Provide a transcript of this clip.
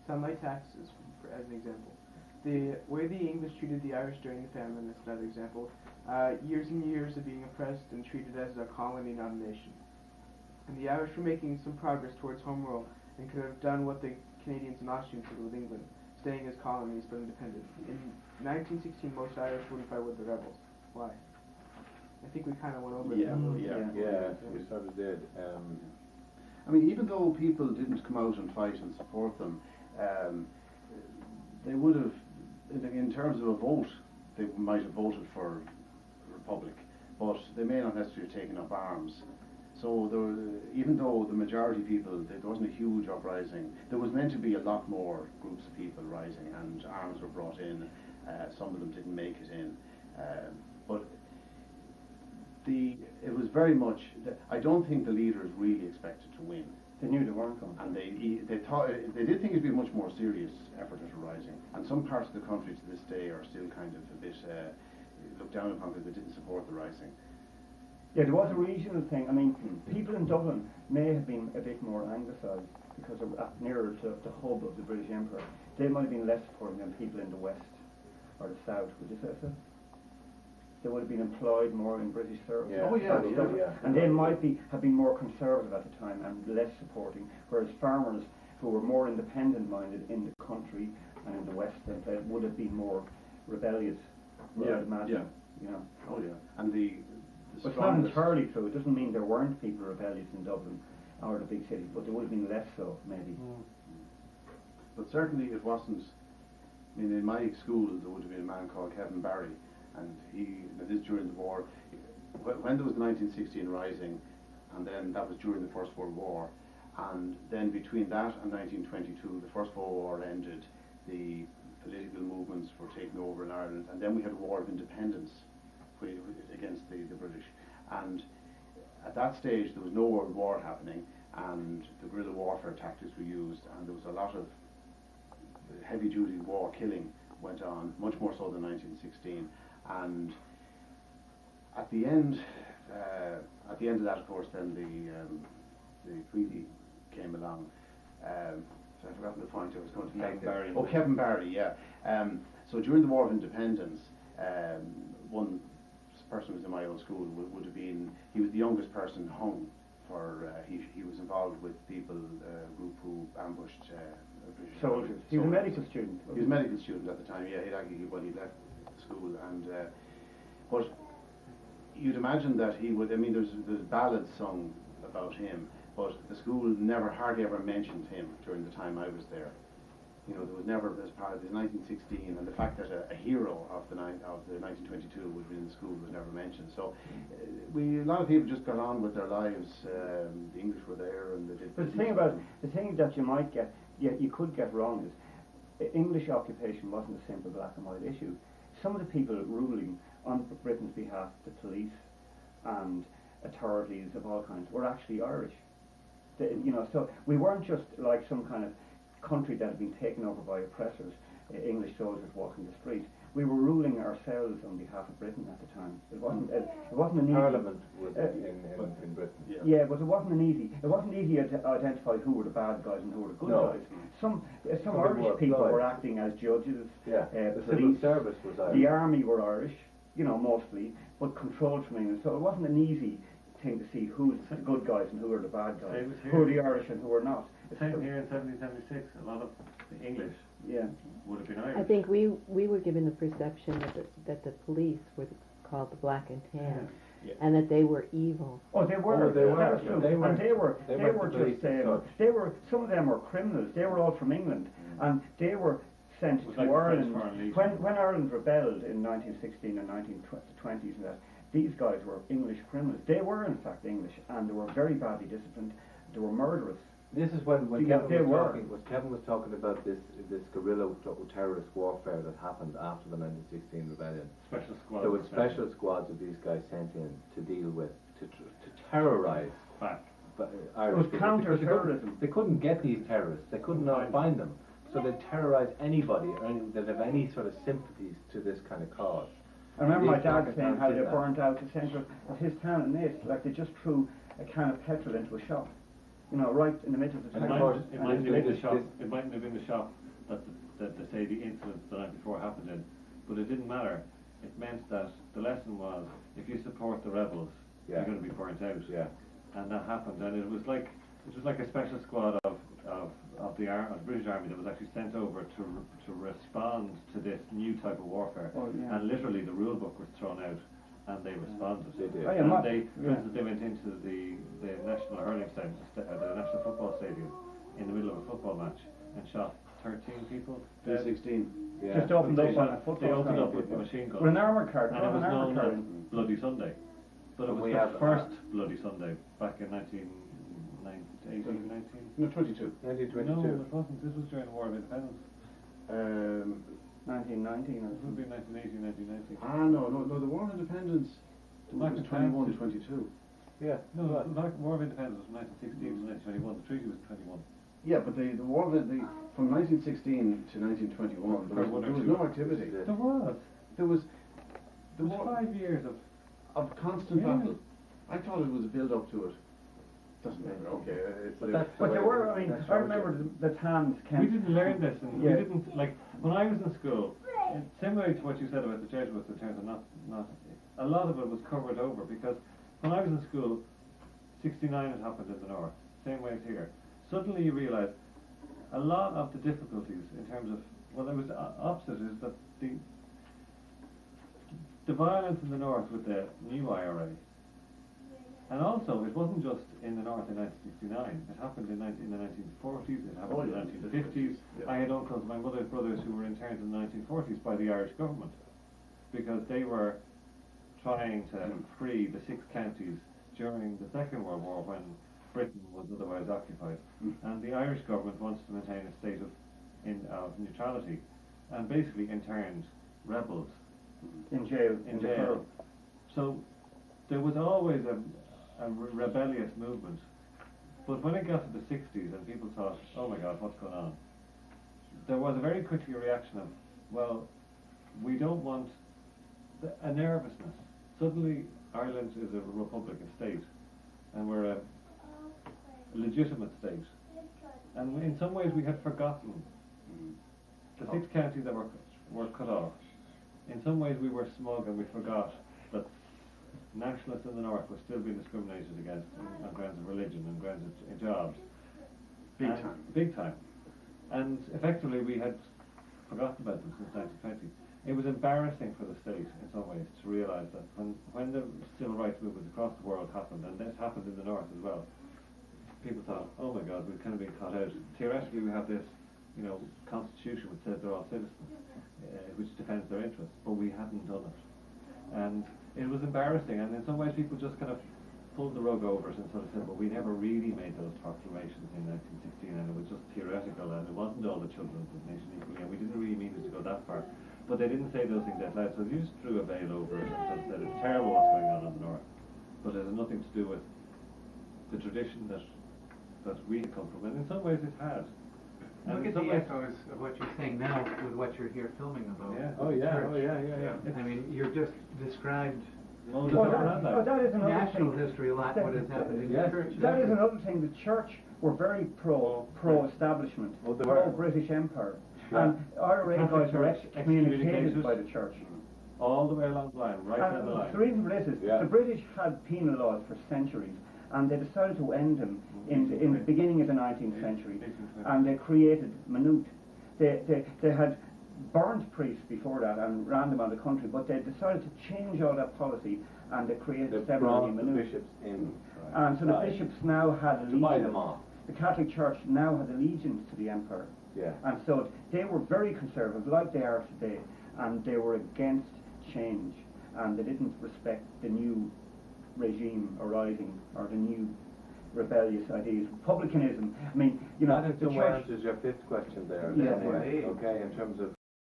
sunlight taxes, as an example. The way the English treated the Irish during the famine is another example. Years and years of being oppressed and treated as a colony, not a nation. And the Irish were making some progress towards home rule and could have done what the Canadians and Austrians did with England, staying as colonies but independent. In 1916, most Irish wouldn't fight with the rebels. Why? I think we kind of went over yeah, that. yeah, we sort of did. I mean, even though people didn't come out and fight and support them, they would have, in terms of a vote, they might have voted for Republic, but they may not necessarily have taken up arms. So even though the majority of people, there wasn't a huge uprising, there was meant to be a lot more groups of people rising, and arms were brought in. Some of them didn't make it in, but it was very much. I don't think the leaders really expected to win. They knew they weren't going to. And they thought they did think it'd be a much more serious effort at a rising. And some parts of the country to this day are still kind of a bit looked down upon because they didn't support the rising. Yeah, there was a regional thing. I mean, people in Dublin may have been a bit more anglicised because of nearer to the hub of the British Empire. They might have been less supporting than people in the west or the south. Would you say so? They would have been employed more in British service. Yeah. Oh yeah, And they might have been more conservative at the time and less supporting, whereas farmers who were more independent-minded in the country and in the west would have been more rebellious. Yeah, I'd imagine. You know. Oh yeah, and the But it's not entirely true. It doesn't mean there weren't people rebellious in Dublin or the big cities, but there would have been less so, maybe. But certainly it wasn't. I mean, in my school there would have been a man called Kevin Barry, and this is during the war. When there was the 1916 rising, and then that was during the First World War, and then between that and 1922, the First World War ended, the political movements were taken over in Ireland, and then we had a war of independence against the British. And at that stage there was no world war happening, and the guerrilla warfare tactics were used, and there was a lot of heavy duty war killing went on, much more so than 1916. And at the end of that, of course, then the treaty came along. So I've forgotten the point I was going to make. Barry. Oh, Kevin Barry, yeah. So during the War of Independence, one person who was in my old school would have been, he was the youngest person hung for, he was involved with people, a group who ambushed British Soldiers. He was a medical student. He was a medical student at the time, yeah, he left school, and but you'd imagine that he would, I mean, there's ballads sung about him, but the school hardly ever mentioned him during the time I was there. You know, there was never, as part of the 1916, and the fact that a hero of the 1922 would be in the school was never mentioned. So a lot of people just got on with their lives. The English were there, and they did. But the thing that you might get, you could get wrong is English occupation wasn't a simple black and white issue. Some of the people ruling on Britain's behalf, the police and authorities of all kinds, were actually Irish. You know, so we weren't just like some kind of country that had been taken over by oppressors, English soldiers walking the street. We were ruling ourselves on behalf of Britain at the time. It wasn't an easy Parliament was in Britain. Yeah, but it wasn't easy to identify who were the bad guys and who were the good guys. Some Irish people were acting as judges. Yeah, the police, civil service was Irish. The army were Irish, you know, mostly, but controlled from England. So it wasn't an easy thing to see who's the good guys and who are the bad guys, who are the Irish and who are not. Same here in 1776. A lot of the English would have been Irish. I think we were given the perception that the police were called the Black and Tan, and that they were evil. Oh, they were. They were. That was true. They were just they were. Some of them were criminals. They were all from England, and they were sent to Ireland when Ireland rebelled in 1916 and 1920s. And that these guys were English criminals. They were in fact English, and they were very badly disciplined. They were murderous. This is when Kevin was talking about this guerrilla terrorist warfare that happened after the 1916 rebellion. Special squads. There were special squads of these guys sent in to deal with, to terrorise Irish people. It was counter-terrorism. They couldn't get these terrorists. They couldn't find them. So they terrorise anybody that have any sort of sympathies to this kind of cause. I remember my dad saying how they burnt out the centre of his town in Naas, like they just threw a can of petrol into a shop. you know, right in the middle of the And of town. course, It mightn't have been the shop. this- It mightn't have been the shop that they say the incident the night before happened in, but it didn't matter. It meant that the lesson was, if you support the rebels, Yeah. you're going to be burnt out. Yeah. And that happened, and it was like a special squad of the British Army that was actually sent over to respond to this new type of warfare. Oh, yeah. And literally, the rule book was thrown out, and they responded. They did. Oh, yeah, And ma- they, yeah. for instance, they went into the national hurling stadium, the national football stadium, in the middle of a football match, and shot 13 people. dead. 16. Yeah. Just opened up They on a shot- football They opened ground. up with machine guns. With an armoured car, And it was an known armoured car. as Bloody Sunday. But it And was we the have, first Bloody Sunday back in 1819. No, 22. 1922. No, it wasn't. This was during the War of Independence. 1919 or It would be 1918, 1919. No, the War of Independence Black was and 21 Tans. 22. Yeah. No, the War of Independence was 1916 to 1921. The treaty was 21. Yeah, but the War of from 1916 to 1921, there was no activity. There was. There was There was 5 years of constant Yeah. battle. I thought it was a build up to it. Doesn't matter. Okay, But that's But there were, I mean, That's I remember the Tans We camp. didn't learn this, and Yeah. we didn't, like, when I was in school, similar to what you said about the Jesuits in terms of not, a lot of it was covered over, because when I was in school, 69 had happened in the north, same way as here. Suddenly you realise a lot of the difficulties in terms of, well, it was opposite, is that the violence in the north with the new IRA, and also it wasn't just in the north in 1969, it happened in the 1940s, it happened in the 1950s. Yeah. I had uncles, my mother's brothers, who were interned in the 1940s by the Irish government, because they were trying to free the 6 counties during the Second World War when Britain was otherwise occupied. And the Irish government wanted to maintain a state of neutrality, and basically interned rebels In jail. in the jail. Pearl. So there was always a rebellious movement. But when it got to the 60s and people thought, oh my God, what's going on? There was a very quickly reaction of, well, we don't want a nervousness. Suddenly Ireland is a republican state, and we're a legitimate state. And in some ways we had forgotten the 6 counties that were cut off. In some ways we were smug and we forgot that nationalists in the north were still being discriminated against on grounds of religion and grounds of jobs. Big time. And effectively we had forgotten about them since 1920. It was embarrassing for the state in some ways to realise that when the civil rights movements across the world happened, and this happened in the north as well, people thought, oh my God, we've kind of been caught out. Theoretically we have this, constitution which says they're all citizens, which defends their interests, but we hadn't done it. And it was embarrassing, and in some ways people just kind of pulled the rug over us and sort of said, well, we never really made those proclamations in 1916, and it was just theoretical, and it wasn't all the children of the nation equally, and we didn't really mean it to go that far. But they didn't say those things out loud, so they just threw a veil over it and said it's terrible what's going on in the north. But it has nothing to do with the tradition that we had come from, and in some ways it had. And Look in at some the ways, echoes of what you're saying now with what you're here filming about. Yeah. Oh yeah, Church. oh yeah. I mean, you've just described well, Well, around that is another national thing. history a lot, what has happened in Yes. the church. That is another thing. The church were very pro-establishment, Well, they were. pro-British Empire. Yeah. And IRA Catholic guys were Church excommunicated excommunicated by the church. all the way along the line, right down the And line. the reason for this is Yeah. the British had penal laws for centuries, and they decided to end them in the beginning of the 19th century, and they created Minute. They had burnt priests before that and ran them out of the country, but they decided to change all that policy, and they created They seminary brought the Minute. bishops in. And so the Right. bishops now had To buy allegiance. them off. The Catholic Church now had allegiance to the Empire. Yeah. And so they were very conservative, like they are today, and they were against change, and they didn't respect the new regime arising, or the new rebellious ideas. Republicanism, I mean, That in the some way church... answers your 5th question there. Yeah. Anyway, okay, in terms of